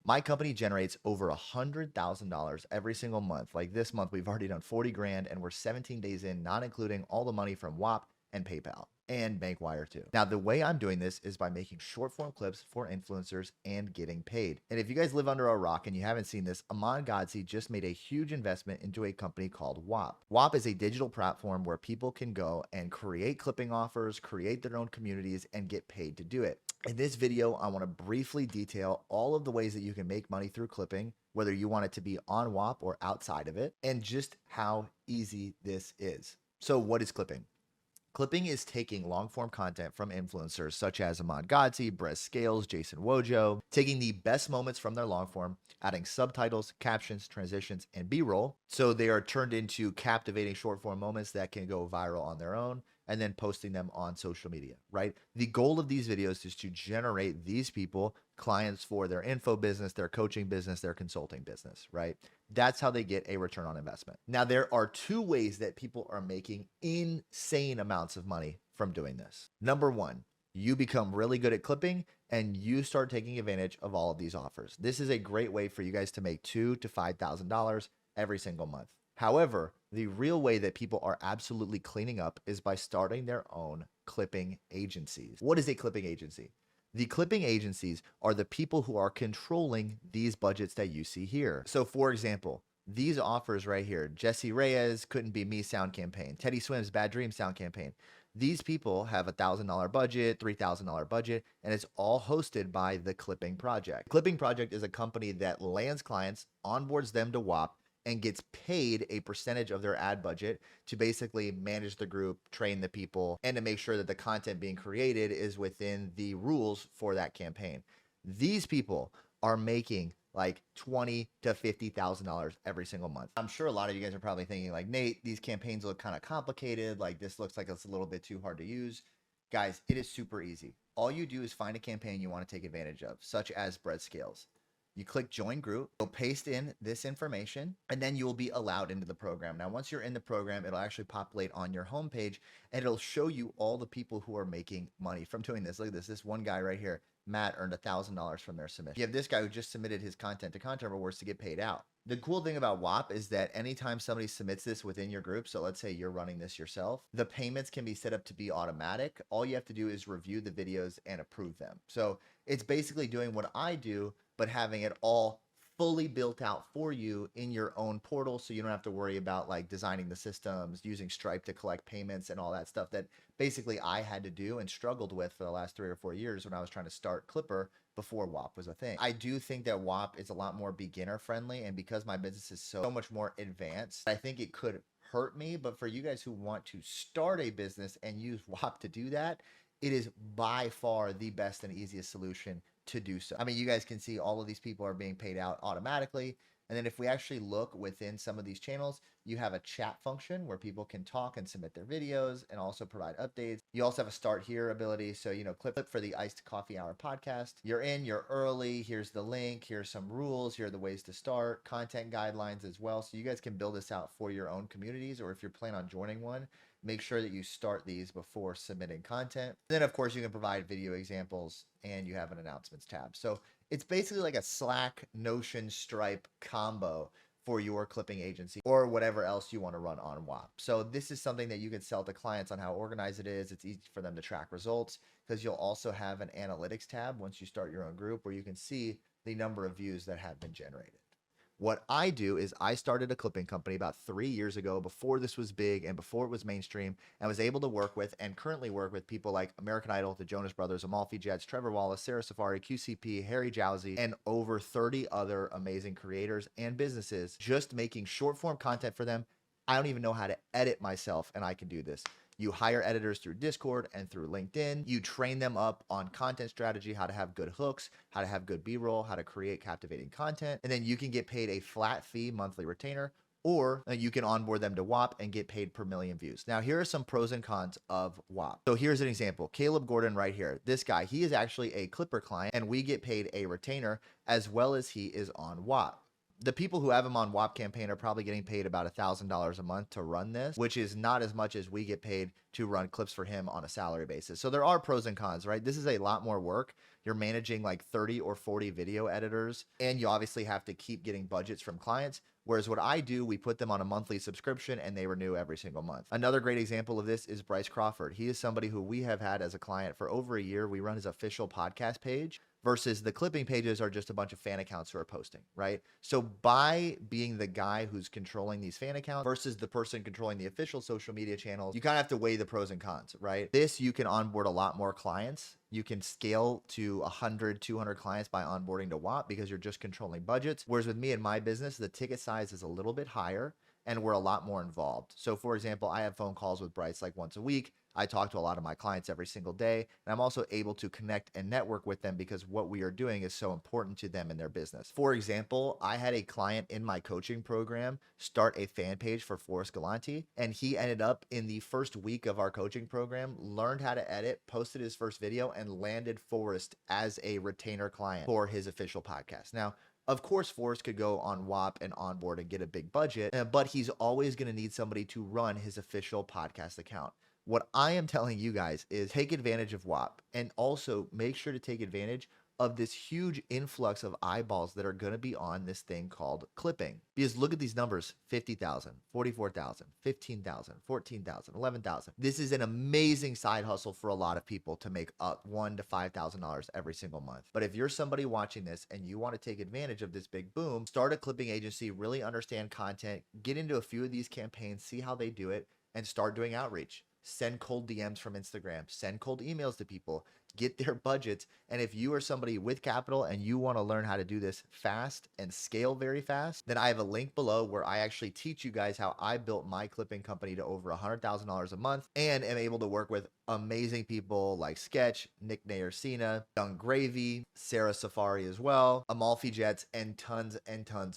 My company generates over $100,000 every single month. Like this month, we've already done 40 grand and we're 17 days in, not including all the money from Whop and PayPal and Bankwire too. Now, the way I'm doing this is by making short form clips for influencers and getting paid. And if you guys live under a rock and you haven't seen this, Iman just made a huge investment into a company called Whop. Whop is a digital platform where people can go and create clipping offers, create their own communities, and get paid to do it. In this video, I want to briefly detail all of the ways that you can make money through clipping, whether you want it to be on Whop or outside of it, and just how easy this is. So what is clipping? Clipping is taking long-form content from influencers such as Iman, Brez Scales, Jason Wojo, taking the best moments from their long-form, adding subtitles, captions, transitions, and B-roll, so they are turned into captivating short-form moments that can go viral on their own, and then posting them on social media, right? The goal of these videos is to generate these people clients for their info business, their coaching business, their consulting business, right? That's how they get a return on investment. Now, there are two ways that people are making insane amounts of money from doing this. Number one, you become really good at clipping and you start taking advantage of all of these offers. This is a great way for you guys to make $2,000 to $5,000 every single month. However, the real way that people are absolutely cleaning up is by starting their own clipping agencies. What is a clipping agency? The clipping agencies are the people who are controlling these budgets that you see here. So for example, these offers right here, Jesse Reyes, Couldn't Be Me sound campaign, Teddy Swims, Bad Dreams sound campaign. These people have a $1,000 budget, $3,000 budget, and it's all hosted by the Clipping Project. Clipping Project is a company that lands clients, onboards them to Whop, and gets paid a percentage of their ad budget to basically manage the group, train the people, and to make sure that the content being created is within the rules for that campaign. These people are making like $20,000 to $50,000 every single month. I'm sure a lot of you guys are probably thinking like, Nate, these campaigns look kind of complicated. Like this looks like it's a little bit too hard to use. Guys, it is super easy. All you do is find a campaign you want to take advantage of, such as Bread Scales. You click join group, you'll paste in this information, and then you will be allowed into the program. Now, once you're in the program, it'll actually populate on your homepage and it'll show you all the people who are making money from doing this. Look at this. This one guy right here, Matt, earned $1,000 from their submission. You have this guy who just submitted his content to Content Rewards to get paid out. The cool thing about Whop is that anytime somebody submits this within your group, so let's say you're running this yourself, the payments can be set up to be automatic. All you have to do is review the videos and approve them. So it's basically doing what I do, but having it all fully built out for you in your own portal, so you don't have to worry about like designing the systems, using Stripe to collect payments and all that stuff that basically I had to do and struggled with for the last 3 or 4 years when I was trying to start Clipper before Whop was a thing. I do think that Whop is a lot more beginner friendly, and because my business is so much more advanced, I think it could hurt me. But for you guys who want to start a business and use Whop to do that, it is by far the best and easiest solution to do so. I mean, you guys can see all of these people are being paid out automatically. And then if we actually look within some of these channels, you have a chat function where people can talk and submit their videos and also provide updates. You also have a start here ability. So, clip for the Iced Coffee Hour podcast. You're in, you're early. Here's the link. Here's some rules. Here are the ways to start. Content guidelines as well. So you guys can build this out for your own communities, or if you're planning on joining one, make sure that you start these before submitting content. And then of course you can provide video examples and you have an announcements tab. So it's basically like a Slack, Notion, Stripe combo for your clipping agency or whatever else you want to run on Whop. So this is something that you can sell to clients on how organized it is. It's easy for them to track results because you'll also have an analytics tab once you start your own group where you can see the number of views that have been generated. What I do is I started a clipping company about 3 years ago before this was big and before it was mainstream, and was able to work with and currently work with people like American Idol, the Jonas Brothers, Amalfi Jets, Trevor Wallace, Sarah Safari, QCP, Harry Jowsey, and over 30 other amazing creators and businesses, just making short form content for them. I don't even know how to edit myself, and I can do this. You hire editors through Discord and through LinkedIn. You train them up on content strategy, how to have good hooks, how to have good B-roll, how to create captivating content. And then you can get paid a flat fee monthly retainer, or you can onboard them to Whop and get paid per million views. Now, here are some pros and cons of Whop. So here's an example. Caleb Gordon right here. This guy, he is actually a Clipper client, and we get paid a retainer as well as he is on Whop. The people who have him on Whop campaign are probably getting paid about $1,000 a month to run this, which is not as much as we get paid to run clips for him on a salary basis. So there are pros and cons, right? This is a lot more work. you're managing like 30 or 40 video editors, and you obviously have to keep getting budgets from clients. Whereas what I do, we put them on a monthly subscription and they renew every single month. Another great example of this is Bryce Crawford. He is somebody who we have had as a client for over a year. We run his official podcast page versus the clipping pages are just a bunch of fan accounts who are posting, right? So by being the guy who's controlling these fan accounts versus the person controlling the official social media channels, you kind of have to weigh the pros and cons, right? This, you can onboard a lot more clients. You can scale to 100, 200 clients by onboarding to Whop because you're just controlling budgets. Whereas with me and my business, the ticket size is a little bit higher and we're a lot more involved. So for example, I have phone calls with Bryce like once a week. I talk to a lot of my clients every single day, and I'm also able to connect and network with them because what we are doing is so important to them and their business. For example, I had a client in my coaching program start a fan page for Forrest Galanti, and he ended up in the first week of our coaching program, learned how to edit, posted his first video, and landed Forrest as a retainer client for his official podcast. Now, of course, Forrest could go on Whop and onboard and get a big budget, but he's always going to need somebody to run his official podcast account. What I am telling you guys is take advantage of Whop and also make sure to take advantage of this huge influx of eyeballs that are going to be on this thing called clipping. Because look at these numbers, 50,000, 44,000, 15,000, 14,000, 11,000. This is an amazing side hustle for a lot of people to make up $1,000 to $5,000 every single month. But if you're somebody watching this and you want to take advantage of this big boom, start a clipping agency, really understand content, get into a few of these campaigns, see how they do it, and start doing outreach. Send cold DMs from Instagram, send cold emails to people, get their budgets. And if you are somebody with capital and you want to learn how to do this fast and scale very fast, then I have a link below where I actually teach you guys how I built my clipping company to over $100,000 a month and am able to work with amazing people like Sketch, Nick Nayersina, Young Gravy, Sarah Safari as well, Amalfi Jets, and tons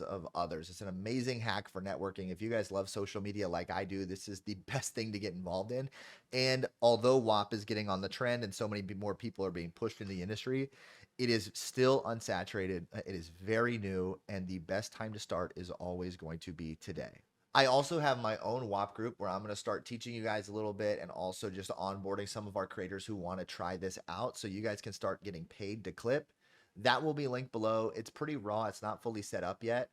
of others. It's an amazing hack for networking. If you guys love social media like I do, this is the best thing to get involved in. And although Whop is getting on the trend and so many more people are being pushed in the industry, it is still unsaturated. It is very new, and the best time to start is always going to be today. I also have my own Whop group where I'm going to start teaching you guys a little bit and also just onboarding some of our creators who want to try this out so you guys can start getting paid to clip. That will be linked below. It's pretty raw. It's not fully set up yet,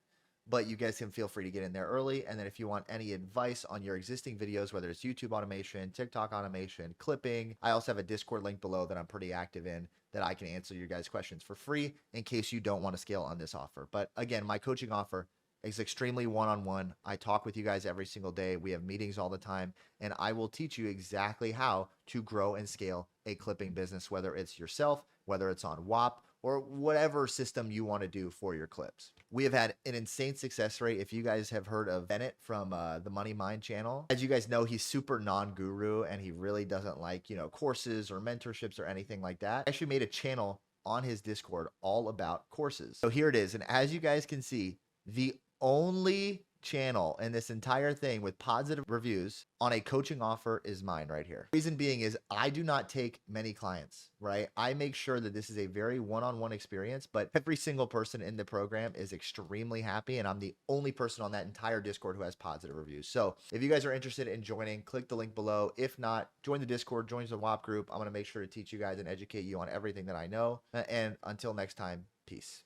but you guys can feel free to get in there early. And then if you want any advice on your existing videos, whether it's YouTube automation, TikTok automation, clipping, I also have a Discord link below that I'm pretty active in that I can answer your guys' questions for free in case you don't want to scale on this offer. But again, my coaching offer is extremely one-on-one. I talk with you guys every single day. We have meetings all the time, and I will teach you exactly how to grow and scale a clipping business, whether it's yourself, whether it's on Whop, or whatever system you want to do for your clips. We have had an insane success rate. If you guys have heard of Bennett from the Money Mind channel, as you guys know, he's super non-guru and he really doesn't like, courses or mentorships or anything like that. I actually made a channel on his Discord all about courses. So here it is. And as you guys can see, the only channel in this entire thing with positive reviews on a coaching offer is mine right here. Reason being is I do not take many clients, right? I make sure that this is a very one-on-one experience, but every single person in the program is extremely happy, and I'm the only person on that entire Discord who has positive reviews. So if you guys are interested in joining, click the link below. If not, join the Discord, join the Whop group. I'm going to make sure to teach you guys and educate you on everything that I know. And until next time, peace.